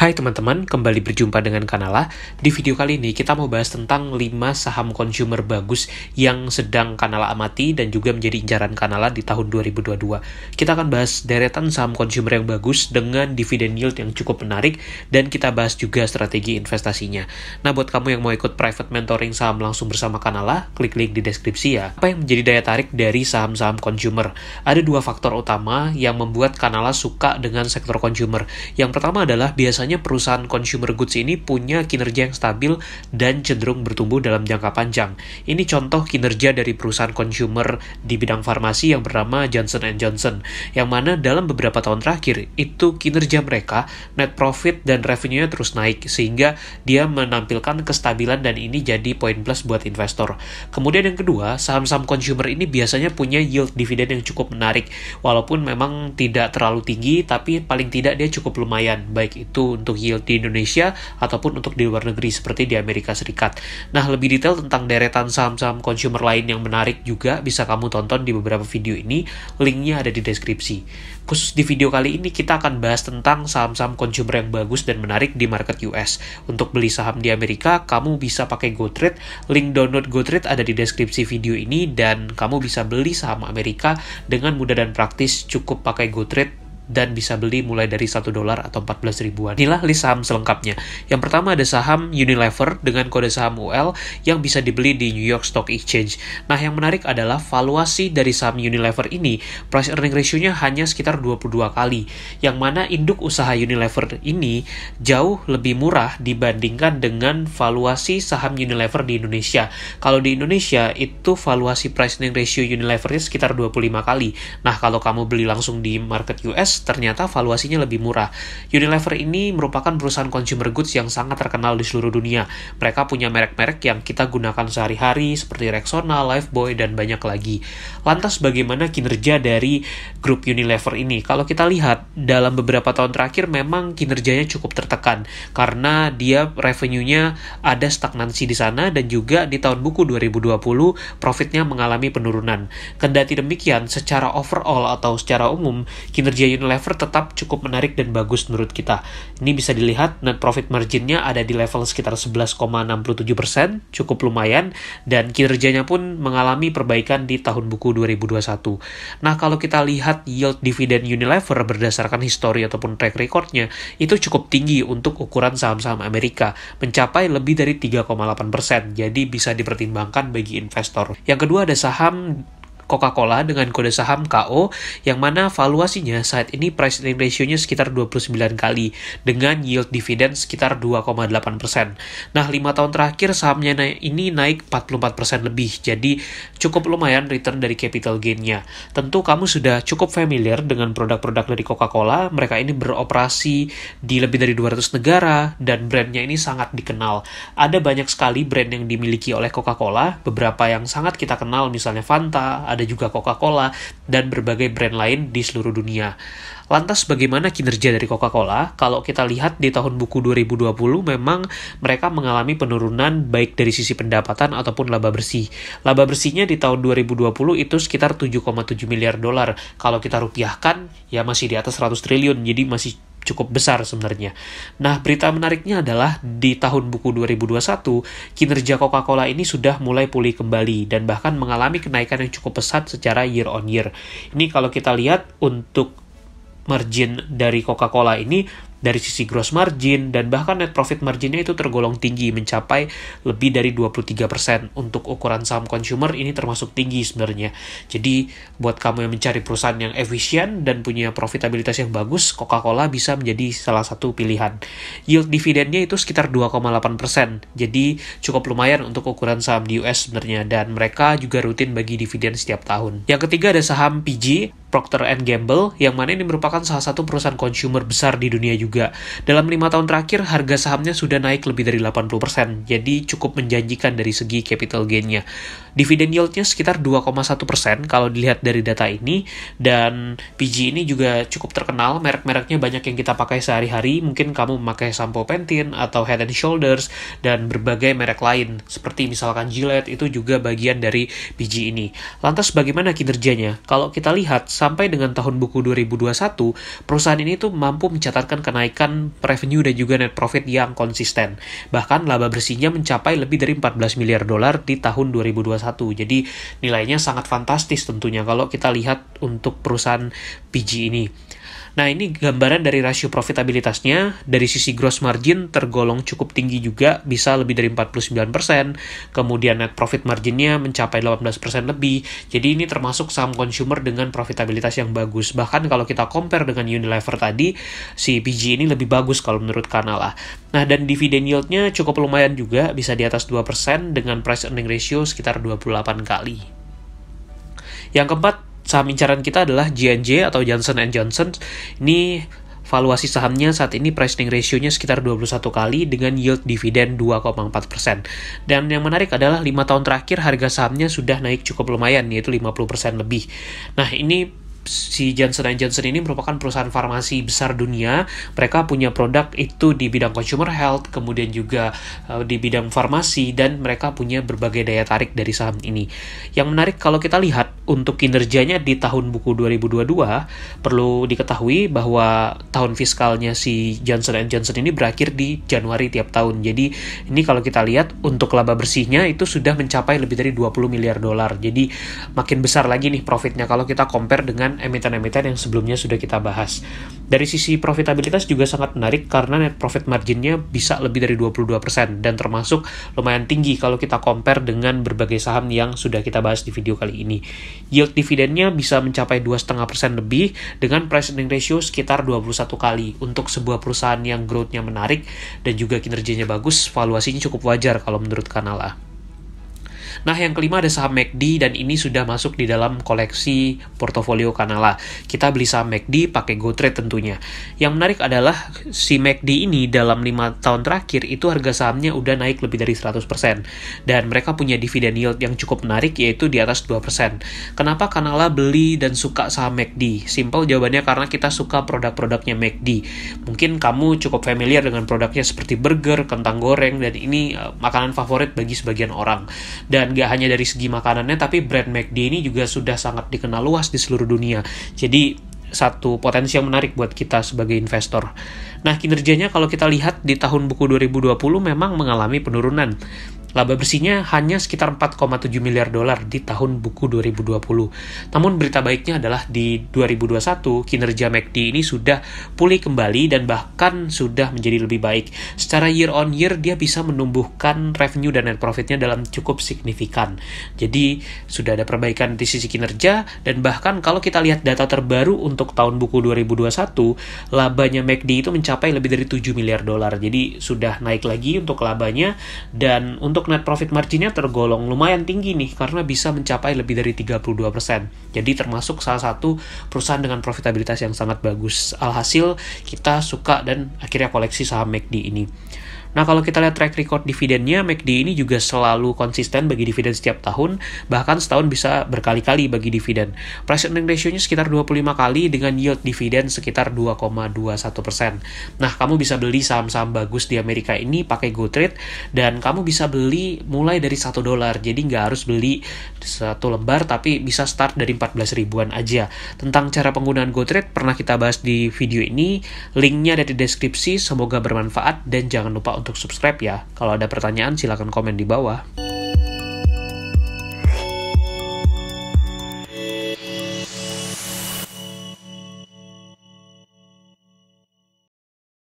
Hai teman-teman, kembali berjumpa dengan Kanala. Di video kali ini kita mau bahas tentang 5 saham consumer bagus yang sedang Kanala amati dan juga menjadi incaran Kanala di tahun 2022. Kita akan bahas deretan saham consumer yang bagus dengan dividen yield yang cukup menarik dan kita bahas juga strategi investasinya. Nah, buat kamu yang mau ikut private mentoring saham langsung bersama Kanala, klik link di deskripsi ya. Apa yang menjadi daya tarik dari saham-saham consumer? Ada 2 faktor utama yang membuat Kanala suka dengan sektor consumer. Yang pertama adalah biasanya perusahaan consumer goods ini punya kinerja yang stabil dan cenderung bertumbuh dalam jangka panjang. Ini contoh kinerja dari perusahaan consumer di bidang farmasi yang bernama Johnson & Johnson, yang mana dalam beberapa tahun terakhir itu kinerja mereka, net profit dan revenue-nya terus naik, sehingga dia menampilkan kestabilan dan ini jadi poin plus buat investor. Kemudian yang kedua, saham-saham consumer ini biasanya punya yield dividen yang cukup menarik, walaupun memang tidak terlalu tinggi, tapi paling tidak dia cukup lumayan, baik itu untuk yield di Indonesia ataupun untuk di luar negeri seperti di Amerika Serikat. Nah, lebih detail tentang deretan saham-saham consumer lain yang menarik juga bisa kamu tonton di beberapa video ini, linknya ada di deskripsi. Khusus di video kali ini kita akan bahas tentang saham-saham consumer yang bagus dan menarik di market US. Untuk beli saham di Amerika, kamu bisa pakai GoTrade, link download GoTrade ada di deskripsi video ini dan kamu bisa beli saham Amerika dengan mudah dan praktis cukup pakai GoTrade dan bisa beli mulai dari $1 atau 14 ribuan. Inilah list saham selengkapnya. Yang pertama ada saham Unilever dengan kode saham UL yang bisa dibeli di New York Stock Exchange. Nah, yang menarik adalah valuasi dari saham Unilever ini, price earning ratio-nya hanya sekitar 22 kali, yang mana induk usaha Unilever ini jauh lebih murah dibandingkan dengan valuasi saham Unilever di Indonesia. Kalau di Indonesia itu valuasi price earning ratio Unilever-nya sekitar 25 kali. Nah, kalau kamu beli langsung di market US, ternyata valuasinya lebih murah. Unilever ini merupakan perusahaan consumer goods yang sangat terkenal di seluruh dunia. Mereka punya merek-merek yang kita gunakan sehari-hari seperti Rexona, Lifebuoy, dan banyak lagi. Lantas bagaimana kinerja dari grup Unilever ini? Kalau kita lihat, dalam beberapa tahun terakhir memang kinerjanya cukup tertekan karena dia revenue-nya ada stagnansi di sana dan juga di tahun buku 2020 profitnya mengalami penurunan. Kendati demikian, secara overall atau secara umum, kinerja Unilever tetap cukup menarik dan bagus menurut kita. Ini bisa dilihat net profit margin-nya ada di level sekitar 11,67%, cukup lumayan, dan kinerjanya pun mengalami perbaikan di tahun buku 2021. Nah, kalau kita lihat yield dividen Unilever berdasarkan histori ataupun track record-nya, itu cukup tinggi untuk ukuran saham-saham Amerika, mencapai lebih dari 3,8%, jadi bisa dipertimbangkan bagi investor. Yang kedua ada saham Coca-Cola dengan kode saham KO, yang mana valuasinya saat ini price earning ratio-nya sekitar 29 kali, dengan yield dividen sekitar 2,8%. Nah, 5 tahun terakhir sahamnya ini naik 44% lebih, jadi cukup lumayan return dari capital gain-nya. Tentu kamu sudah cukup familiar dengan produk-produk dari Coca-Cola, mereka ini beroperasi di lebih dari 200 negara, dan brandnya ini sangat dikenal. Ada banyak sekali brand yang dimiliki oleh Coca-Cola, beberapa yang sangat kita kenal misalnya Fanta, ada juga Coca-Cola, dan berbagai brand lain di seluruh dunia. Lantas bagaimana kinerja dari Coca-Cola? Kalau kita lihat di tahun buku 2020 memang mereka mengalami penurunan baik dari sisi pendapatan ataupun laba bersih. Laba bersihnya di tahun 2020 itu sekitar 7,7 miliar dolar. Kalau kita rupiahkan ya masih di atas 100 triliun, jadi masih cukup besar sebenarnya. Nah, berita menariknya adalah di tahun buku 2021, kinerja Coca-Cola ini sudah mulai pulih kembali dan bahkan mengalami kenaikan yang cukup pesat secara year on year. Ini kalau kita lihat untuk margin dari Coca-Cola ini dari sisi gross margin dan bahkan net profit marginnya itu tergolong tinggi, mencapai lebih dari 23%. Untuk ukuran saham consumer ini termasuk tinggi sebenarnya. Jadi buat kamu yang mencari perusahaan yang efisien dan punya profitabilitas yang bagus, Coca-Cola bisa menjadi salah satu pilihan. Yield dividennya itu sekitar 2,8%, jadi cukup lumayan untuk ukuran saham di US sebenarnya, dan mereka juga rutin bagi dividen setiap tahun. Yang ketiga ada saham PG, Procter & Gamble, yang mana ini merupakan salah satu perusahaan consumer besar di dunia juga. Dalam 5 tahun terakhir, harga sahamnya sudah naik lebih dari 80%, jadi cukup menjanjikan dari segi capital gain-nya. Dividen yield-nya sekitar 2,1% kalau dilihat dari data ini, dan PG ini juga cukup terkenal, merek-mereknya banyak yang kita pakai sehari-hari, mungkin kamu memakai sampo Pantene atau Head & Shoulders, dan berbagai merek lain, seperti misalkan Gillette, itu juga bagian dari PG ini. Lantas bagaimana kinerjanya? Kalau kita lihat, sampai dengan tahun buku 2021, perusahaan ini tuh mampu mencatatkan kenaikan revenue dan juga net profit yang konsisten. Bahkan laba bersihnya mencapai lebih dari 14 miliar dolar di tahun 2021. Jadi nilainya sangat fantastis tentunya kalau kita lihat untuk perusahaan PG ini. Nah, ini gambaran dari rasio profitabilitasnya. Dari sisi gross margin tergolong cukup tinggi juga, bisa lebih dari 49%. Kemudian net profit marginnya mencapai 18% lebih. Jadi ini termasuk saham consumer dengan profitabilitas yang bagus. Bahkan kalau kita compare dengan Unilever tadi, si PG ini lebih bagus kalau menurut Kanala. Nah, dan dividend yield-nya cukup lumayan juga, bisa di atas 2% dengan price earning ratio sekitar 28 kali. Yang keempat, saham incaran kita adalah J&J atau Johnson & Johnson. Ini valuasi sahamnya saat ini price earning ratio-nya sekitar 21 kali dengan yield dividen 2,4%. Dan yang menarik adalah 5 tahun terakhir harga sahamnya sudah naik cukup lumayan, yaitu 50% lebih. Nah, ini si Johnson & Johnson ini merupakan perusahaan farmasi besar dunia. Mereka punya produk itu di bidang consumer health, kemudian juga di bidang farmasi, dan mereka punya berbagai daya tarik dari saham ini. Yang menarik kalau kita lihat untuk kinerjanya di tahun buku 2022, perlu diketahui bahwa tahun fiskalnya si Johnson & Johnson ini berakhir di Januari tiap tahun. Jadi ini kalau kita lihat untuk laba bersihnya itu sudah mencapai lebih dari 20 miliar dolar. Jadi makin besar lagi nih profitnya kalau kita compare dengan emiten-emiten yang sebelumnya sudah kita bahas. Dari sisi profitabilitas juga sangat menarik karena net profit marginnya bisa lebih dari 22% dan termasuk lumayan tinggi kalau kita compare dengan berbagai saham yang sudah kita bahas di video kali ini. Yield dividennya bisa mencapai 2,5% lebih dengan price earning ratio sekitar 21 kali. Untuk sebuah perusahaan yang growth-nya menarik dan juga kinerjanya bagus, valuasinya cukup wajar kalau menurut Kanala. Nah, yang kelima ada saham MACD, dan ini sudah masuk di dalam koleksi portofolio Kanala. Kita beli saham MACD pakai GoTrade tentunya. Yang menarik adalah si MACD ini dalam 5 tahun terakhir itu harga sahamnya udah naik lebih dari 100%. Dan mereka punya dividen yield yang cukup menarik, yaitu di atas 2%. Kenapa Kanala beli dan suka saham MACD? Simple jawabannya karena kita suka produk-produknya MACD. Mungkin kamu cukup familiar dengan produknya seperti burger, kentang goreng, dan ini makanan favorit bagi sebagian orang. Dan gak hanya dari segi makanannya, tapi brand McD ini juga sudah sangat dikenal luas di seluruh dunia. Jadi satu potensi yang menarik buat kita sebagai investor. Nah, kinerjanya kalau kita lihat di tahun buku 2020 memang mengalami penurunan. Laba bersihnya hanya sekitar 4,7 miliar dolar di tahun buku 2020. Namun berita baiknya adalah di 2021 kinerja MACD ini sudah pulih kembali dan bahkan sudah menjadi lebih baik. Secara year on year dia bisa menumbuhkan revenue dan net profitnya dalam cukup signifikan. Jadi sudah ada perbaikan di sisi kinerja, dan bahkan kalau kita lihat data terbaru untuk tahun buku 2021, labanya MACD itu mencapai lebih dari 7 miliar dolar. Jadi sudah naik lagi untuk labanya, dan untuk net profit marginnya tergolong lumayan tinggi nih karena bisa mencapai lebih dari 32%. Jadi termasuk salah satu perusahaan dengan profitabilitas yang sangat bagus. Alhasil kita suka dan akhirnya koleksi saham MACD ini. Nah, kalau kita lihat track record dividennya, MACD ini juga selalu konsisten bagi dividen setiap tahun, bahkan setahun bisa berkali-kali bagi dividen. Price earning ratio-nya sekitar 25 kali dengan yield dividen sekitar 2,21%. Nah, kamu bisa beli saham-saham bagus di Amerika ini pakai GoTrade, dan kamu bisa beli mulai dari $1. Jadi nggak harus beli satu lembar, tapi bisa start dari 14 ribuan aja. Tentang cara penggunaan GoTrade pernah kita bahas di video ini, linknya ada di deskripsi. Semoga bermanfaat dan jangan lupa untuk subscribe ya. Kalau ada pertanyaan silahkan komen di bawah.